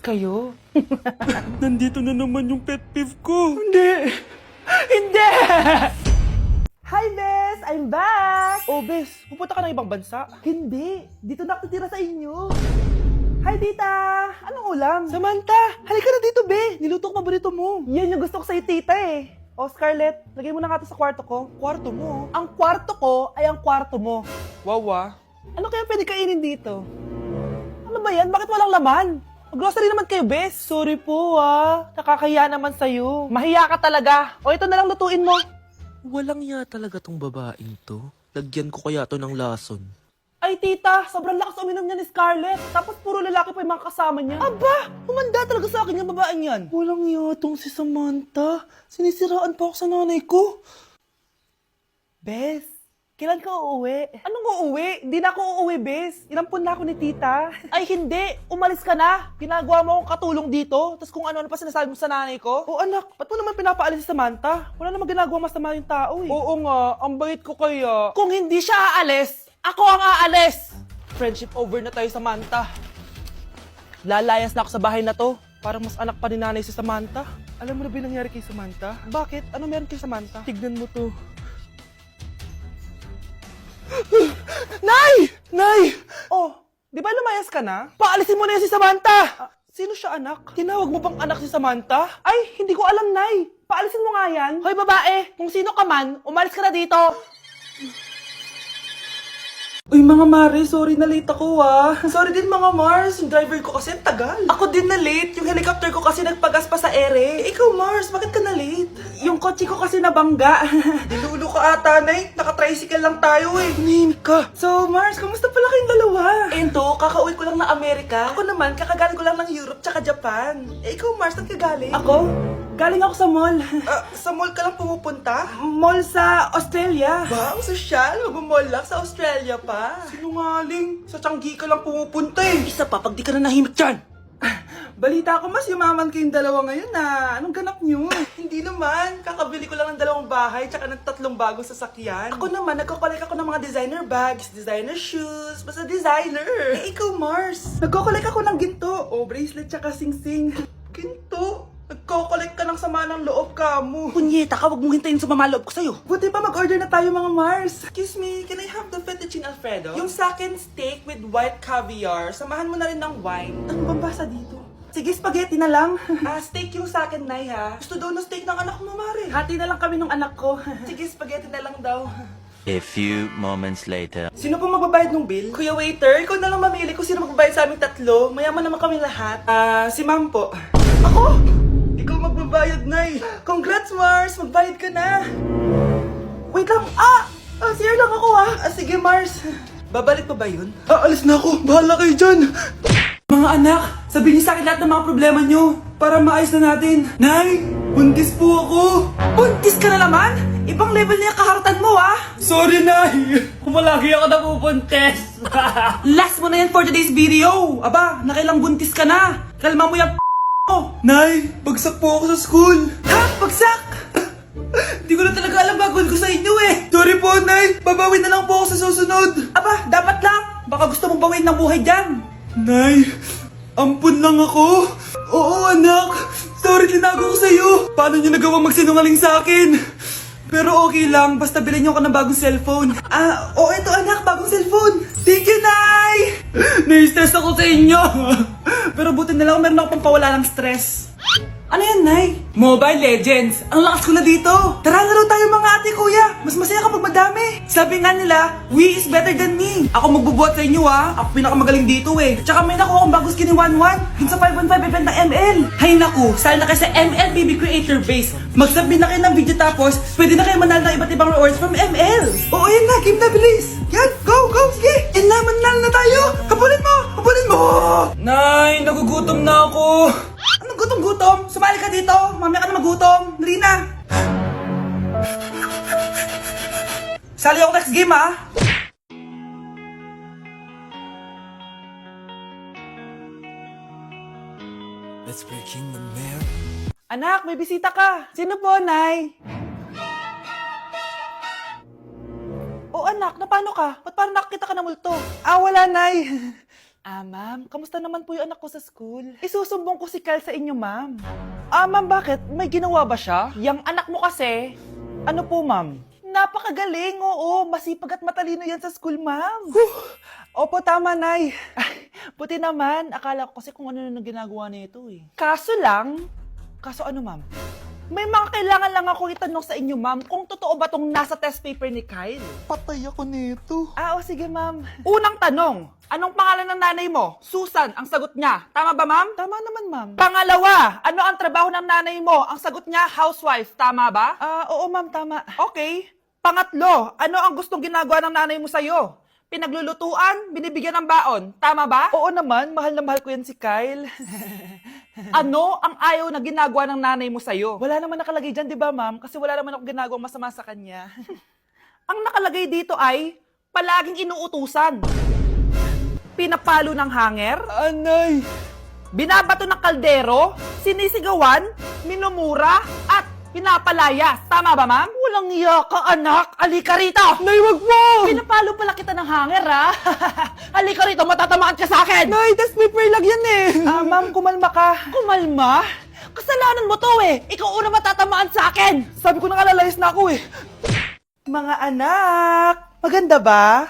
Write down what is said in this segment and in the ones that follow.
kayo. Nandito na naman yung pet peeve ko. Hindi! Hindi! Hi, Bes! I'm back! Oh, Bes, pupunta ka ng ibang bansa? Hindi, dito na ako titira sa inyo. Hi, tita! Anong ulam? Samantha, halika na dito, Be. Niluto ko paborito mo. Yan yung gusto ko sa'yo, tita eh. O, Scarlett, lagay mo na nga ito sa kwarto ko. Kwarto mo. Ang kwarto ko ay ang kwarto mo. Wawa. Ano kaya pwede kainin dito? Ano ba yan? Bakit walang laman? Grocery naman kayo, Bes. Sorry po, Nakakahiya naman sa'yo. Mahiya ka talaga. O, ito na lang lutuin mo. Walang ya talaga tong babaeng to. Lagyan ko kaya to ng lason. Ay, tita, sobrang lakas uminom niya ni Scarlett. Tapos puro lalaki pa yung mga kasama niya. Aba, humanda talaga sa akin yung babaeng yan. Walang yatong si Samantha. Sinisiraan pa ako sa nanay ko. Bes, kailan ka uuwi? Anong uuwi? Hindi na ako uuwi, Bes. Inampun na ako ni tita. Ay, hindi. Umalis ka na. Ginagawa mo akong katulong dito. Tapos kung ano-ano pa sinasabi mo sa nanay ko. O anak, ba't mo naman pinapaalis si Samantha? Wala namang ginagawa masama yung tao eh. Oo nga, ang bait ko kaya. Kung hindi siya aalis, ako ang aalis! Friendship over na tayo, Samantha. Lalayas na ako sa bahay na to. Parang mas anak pa ni nanay si Samantha. Alam mo na ba yung nangyari kay Samantha? Bakit? Ano meron kay Samantha? Tignan mo to. Nay! Nay! Oh, di ba lumayas ka na? Paalisin mo na yan si Samantha! Sino siya, anak? Tinawag mo bang anak si Samantha? Ay, hindi ko alam, Nay. Paalisin mo nga yan. Hoy babae, kung sino ka man, umalis ka na dito! Uy mga Mare, sorry na late ako Sorry din mga Mars, yung driver ko kasi tagal. Ako din na late, yung helicopter ko kasi nagpagas pa sa ere. Ikaw Mars, bakit ka na late? Yung kotse ko kasi nabangga. Dilulo ka ata, Nay. Naka-tricycle lang tayo eh. Nahimik ka. So Mars, kamusta pala kayong dalawa? Ento, kakauwi ko lang na Amerika. Ako naman, kakagaling ko lang ng Europe tsaka Japan. Ikaw Mars, saan ka galing? Ako? Galing ako sa mall. Sa mall ka lang pumupunta? Mall sa Australia. Ba, ang sosyal. Mag-mall lang sa Australia pa. Sinungaling. Sa Changi ka lang pumupunta eh. Isa pa, pag di ka na nahimik dyan. Balita ko mas yumaman kayong dalawa ngayon na. Anong ganap nyo? Hindi naman. Kakabili ko lang ng 2 bahay tsaka ng 3 bagong sasakyan. Ako naman, nagko-collect ako ng mga designer bags, designer shoes, basta designer. Eh, ikaw, Mars. Nagko-collect ako ng ginto. O, bracelet tsaka sing-sing. Ginto? Nagko-collect ka ng sama ng loob ka mo. Punyeta ka, wag mong hintayin sa loob ko sa'yo. Buti pa mag-order na tayo mga Mars. Excuse me, can I have the fettuccine Alfredo? Yung sa akin steak with white caviar. Samahan mo na rin ng wine. Ano bang basa dito? Sige, spaghetti na lang. Steak yung sa akin, Nay, ha? Gusto daw ng steak ng anak mo, Mare. Hati na lang kami ng anak ko. Sige, spaghetti na lang daw. A few moments later. Sino pong magbabayad ng bill? Kuya waiter, ikaw na lang mamili kung sino magbabayad sa aming 3. Mayaman naman kami lahat. Si Ma'am po. Ako? Ikaw magbabayad, Nay. Congrats, Mars. Magbayad ka na. Wait lang. Sir lang ako Sige, Mars. Babalik pa ba yun? Aalis na ako. Bahala kayo dyan. Mga anak, sabihin niyo sa akin lahat ng mga problema niyo para maayos na natin. Nay, buntis po ako. Buntis ka na naman? Ibang level na yung kaharatan mo, Sorry, Nay. Kumalagi ako na pupuntes. Last mo na yan for today's video. Aba, nakailang buntis ka na. Kalma mo yung mo. Nay, bagsak po ako sa school. Ha? Bagsak? Hindi ko na talaga alam gagawin ko sa inyo eh. Sorry po, Nay. Babawi na lang po ako sa susunod. Aba, dapat lang. Baka gusto mong bawiin ng buhay dyan. Nay, ampun lang ako. Oo, anak. Sorry, tinago ko sa'yo. Paano niyo nagawang magsinungaling sa akin? Pero okay lang, basta bilhin niyo ako ng bagong cellphone. Ito anak, bagong cellphone. Thank you, Nay! Nai-stress ako sa inyo. Pero buti na lang meron ako pampawala ng stress. Ano yan, Nay? Mobile Legends! Ang lakas ko na dito! Tara laro tayo mga ate kuya! Mas masaya kapag madami! Sabi nga nila, we is better than me! Ako magbubuhat sa inyo Ako pinakamagaling dito eh! Tsaka may nakuha akong bagong skin ni 1-1 dun sa 515 event ng ML! Hay naku! Sali na kayo sa ML BB Creator Base! Mag-submit na kayo ng video tapos pwede na kayo manalo ng iba't ibang rewards from ML! Oo yan na! Game na bilis! Yan! Go! Go! Sige! Yan na! Manalo na tayo! Habulin mo! Habulin mo! Nay, nagugutom na ako. Anong gutom-gutom? Sumali ka dito! Mamaya ka na magutom! Dali na! Sali ako next game Anak, may bisita ka. Sino po, Nay? O anak, na paano ka? Ba't parang nakakita ka ng multo? Wala, Nay. Ma'am, kamusta naman po yung anak ko sa school? Isusumbong ko si Kyle sa inyo, ma'am. Ma'am, bakit? May ginawa ba siya? Yang anak mo kasi, ano po, ma'am? Napakagaling, oo. Masipag at matalino yan sa school, ma'am. Opo, tama, Nay. Ay, buti naman. Akala ko kasi kung ano na ginagawa nito eh. Kaso ano, ma'am? May mga kailangan lang ako itanong sa inyo, ma'am, kung totoo ba tong nasa test paper ni Kyle. Patay ako nito. O sige, ma'am. Unang tanong, anong pangalan ng nanay mo? Susan, ang sagot niya. Tama ba, ma'am? Tama naman, ma'am. Pangalawa, ano ang trabaho ng nanay mo? Ang sagot niya, housewife. Tama ba? Oo, ma'am, tama. Okay. Pangatlo, ano ang gustong ginagawa ng nanay mo sa'yo? Pinaglulutuan, binibigyan ng baon. Tama ba? Oo naman, mahal na mahal ko yan si Kyle. Ano ang ayaw na ginagawa ng nanay mo sa'yo? Wala naman nakalagay dyan, di ba, ma'am? Kasi wala naman ako ginagawang masama sa kanya. Ang nakalagay dito ay palaging inuutusan. Pinapalo ng hanger, Anay! binabato ng kaldero, sinisigawan, minumura, at pinapalayas. Tama ba, ma'am? Walang iya ka, anak. Halika rito! Nay, wag mo! Pinapalo pala kita ng hanger, ha? Halika rito, matatamaan ka sa akin! Nay, test paper lang yan eh! Ma'am, kumalma ka. Kumalma? Kasalanan mo to eh. Ikaw una matatamaan sa akin. Sabi ko nakalayas na ako eh. Mga anak, maganda ba?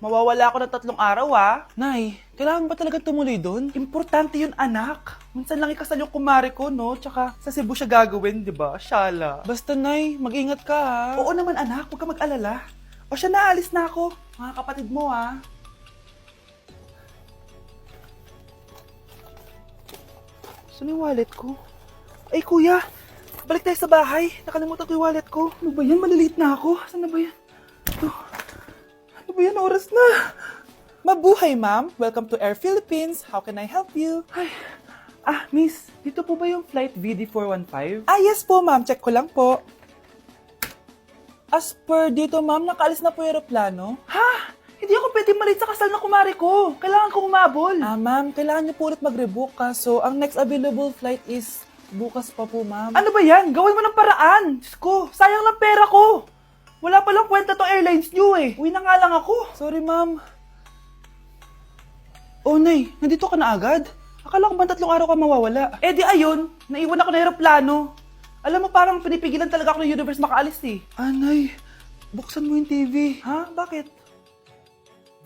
Mawawala ako ng 3 araw Nay, kailangan ba talaga tumuloy doon? Importante yun, anak. Minsan lang ikasal yung kumare ko, no? Tsaka sa Cebu siya gagawin, di ba? Shala. Basta, Nay, mag-ingat ka, ha? Oo naman, anak. Huwag ka mag-alala. Siya, naalis na ako. Mga kapatid mo, Saan yung wallet ko? Ay, kuya. Balik tayo sa bahay. Nakalimutan ko yung wallet ko. Ano ba yan? Maliliit na ako. Saan na ba yan? Ito. Ano ba yan? Oras na. Mabuhay, ma'am. Welcome to Air Philippines. How can I help you? Ay. Miss. Dito po ba yung flight VD415? Yes po, ma'am. Check ko lang po. As per dito, ma'am, nakaalis na po yung aeroplano. Ha? Hindi ako pwede malit sa kasal na kumari ko. Kailangan ko umabol. Ma'am, kailangan niyo po ulit mag-rebook So, ang next available flight is bukas pa po, ma'am. Ano ba yan? Gawin mo ng paraan. Diyos ko, sayang lang pera ko. Wala palang kwenta tong airlines niyo eh. Uwi na nga lang ako. Sorry, ma'am. Nay, nandito ka na agad? Akala ko ba 3 araw ka mawawala? Di ayun, naiwan ako ng aeroplano. Alam mo, parang pinipigilan talaga ako ng universe makaalis eh. Nay, buksan mo yung TV. Ha? Bakit?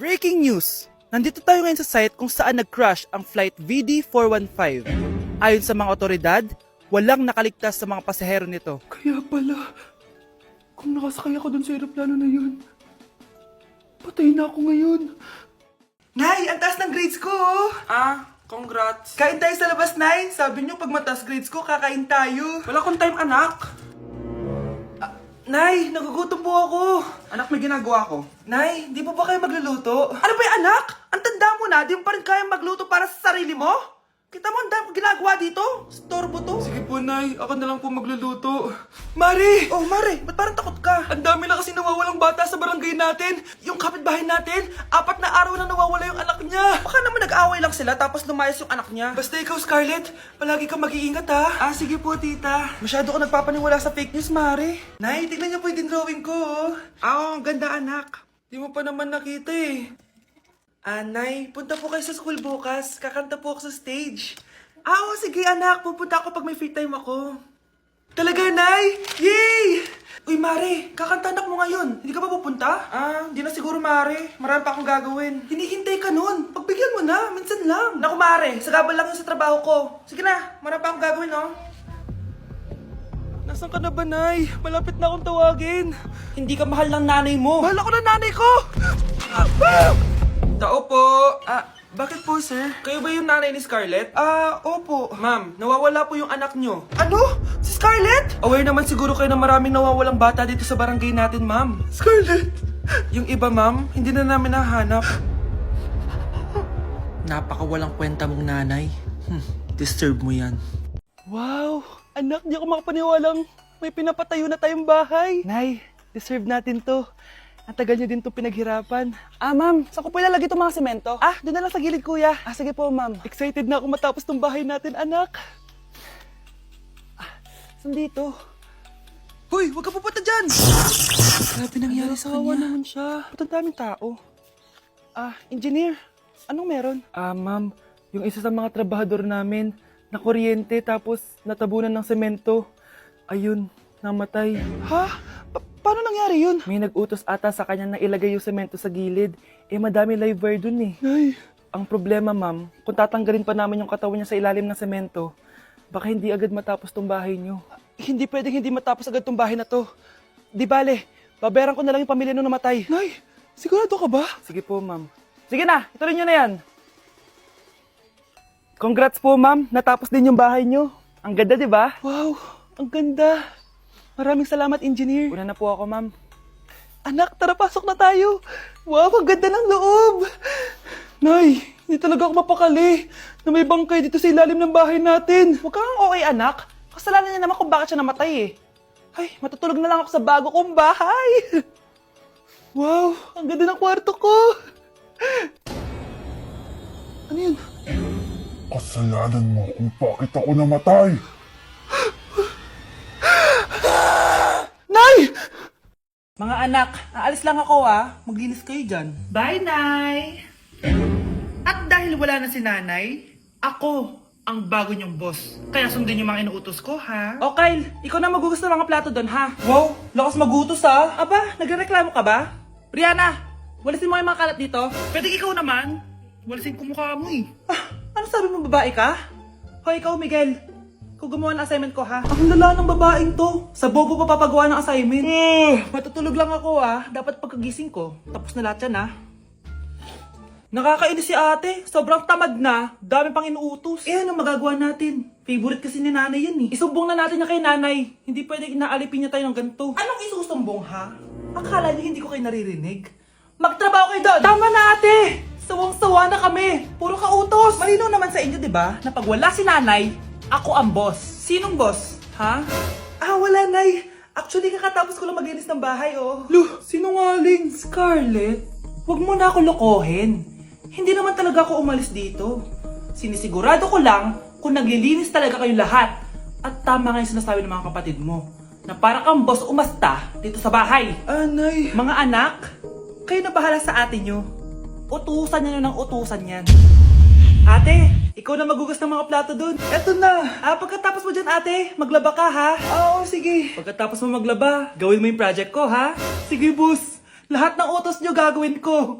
Breaking news! Nandito tayo ngayon sa site kung saan nag-crash ang flight VD415. Ayon sa mga otoridad, walang nakaligtas sa mga pasahero nito. Kaya pala, kung nakasakay ako dun sa aeroplano na yun, patay na ako ngayon. Nay, ang taas ng grades ko! Congrats. Kain tayo sa labas, Nay. Sabi niyo, pag mataas grades ko, kakain tayo. Wala akong time, anak. Nay, nagugutom po ako. Anak, may ginagawa ko. Nay, di po ba kayo magluluto? Ano ba yung anak? Ang tanda mo na, di mo pa rin kaya magluto para sa sarili mo? Kita mo, ang dami kong ginagawa dito. Storbo to. Sige po, Nay. Ako na lang po magluluto. Mari! Mari, ba't parang takot ka? Ang dami na kasi nawawalang bata sa barangay natin. Yung kapitbahay natin, 4 na araw na nawawala yung anak niya. Baka naman nag-away lang sila tapos lumayas yung anak niya. Basta ikaw, Scarlett, palagi kang mag-iingat ha. Sige po, tita. Masyado ko nagpapaniwala sa fake news, Mari. Nay, tignan niyo po yung drawing ko. Ang ganda, anak. Di mo pa naman nakita eh. Nay, punta po kayo sa school bukas. Kakanta po ako sa stage. Sige, anak. Pupunta ako pag may free time ako. Talaga, Nay? Yay! Uy, Mare, kakanta anak mo ngayon. Hindi ka ba pupunta? Hindi na siguro, Mare. Marami pa akong gagawin. Hinihintay ka nun. Pagbigyan mo na, minsan lang. Naku, Mare, sagabal lang yun sa trabaho ko. Sige na, marami pa akong gagawin, no? Nasaan ka na ba, Nay? Malapit na akong tawagin. Hindi ka mahal ng nanay mo. Mahal ako ng nanay ko! Tao po. Bakit po, sir? Kayo ba yung nanay ni Scarlett? Opo. Ma'am, nawawala po yung anak nyo. Ano? Si Scarlett? Aware naman siguro kayo na maraming nawawalang bata dito sa barangay natin, ma'am. Scarlett! Yung iba, ma'am, hindi na namin nahanap. Napakawalang kwenta mong nanay. Disturb mo yan. Wow! Anak, di ako makapaniwalang may pinapatayo na tayong bahay. Nay, deserve natin to. Ang tagal niyo din to pinaghirapan. Ma'am, saan ko po ilalagay itong mga semento? Doon na lang sa gilid, kuya. Sige po, ma'am. Excited na ako matapos tong bahay natin, anak. Saan dito? Hoy, huwag ka pupunta dyan! Grabe nangyari sa Kawawa kanya. naman siya. Ba't ang daming tao? Engineer, Anong meron? Ma'am, yung isa sa mga trabahador namin, nakuryente tapos natabunan ng semento. Ayun, namatay. Ha? Paano nangyari yun? May nag-utos ata sa kanya na ilagay yung semento sa gilid. Madami live wire dun eh. Nay. Ang problema, ma'am, kung tatanggalin pa namin yung katawan niya sa ilalim ng semento, baka hindi agad matapos tong bahay niyo. Hindi pwedeng hindi matapos agad tong bahay na to. Di bale, babayaran ko na lang yung pamilya nung namatay. Nay, sigurado ka ba? Sige po, ma'am. Sige na, ituloy niyo na yan. Congrats po, ma'am. Natapos din yung bahay niyo. Ang ganda, di ba? Wow, ang ganda. Maraming salamat, engineer. Una na po ako, ma'am. Anak, tara pasok na tayo. Wow, ang ganda ng loob. Nay, hindi talaga ako mapakali na may bangkay dito sa ilalim ng bahay natin. Huwag kang okay, anak. Kasalanan niya naman kung bakit siya namatay eh. Ay, matutulog na lang ako sa bago kong bahay. Wow, ang ganda ng kwarto ko. Ano yun? Kasalanan mo kung bakit ako namatay. Nay! Mga anak, aalis lang ako Maglinis kayo dyan. Bye, Nay! At dahil wala na si Nanay, ako ang bago niyong boss. Kaya sundin yung mga inuutos ko, ha? O Kyle, ikaw na magugas ng mga plato doon ha. Wow, lakas magutos, ha? Aba, nagrereklamo ka ba? Brianna, walisin mo yung mga kalat dito. Pwede ikaw naman. Walisin ko mukha mo eh. Ano sabi mo, babae ka? Hoy, ikaw Miguel. Ikaw gumawa ng assignment ko ha. Ang lala ng babaeng to. Sa bobo pa papagawa ng assignment. Matutulog lang ako Dapat pagkagising ko, tapos na lahat yan Nakakainis si ate. Sobrang tamad na. Dami pang inuutos. Ano magagawa natin? Favorite kasi ni nanay yan Isumbong na natin niya kay nanay. Hindi pwede inaalipin niya tayo ng ganito. Anong isusumbong ha? Akala niyo hindi ko kayo naririnig? Magtrabaho kayo doon! Tama na ate! Sawang-sawa na kami. Puro kautos. Malino naman sa inyo, di ba? Na pag wala si nanay, ako ang boss. Sinong boss? Ha? Wala, nay. Actually, kakatapos ko lang maglinis ng bahay, Lu, sinungaling. Scarlett, wag mo na ako lokohin. Hindi naman talaga ako umalis dito. Sinisigurado ko lang kung naglilinis talaga kayong lahat. At tama nga yung sinasabi ng mga kapatid mo. Na para kang boss umasta dito sa bahay. Nay. Mga anak, kayo na bahala sa ate nyo. Utusan nyo ng utusan yan. Ate, ikaw na magugas ng mga plato dun. Eto na. Pagkatapos mo dyan ate, maglaba ka ha. Oo, sige. Pagkatapos mo maglaba, gawin mo yung project ko ha. Sige, boss. Lahat ng utos nyo gagawin ko.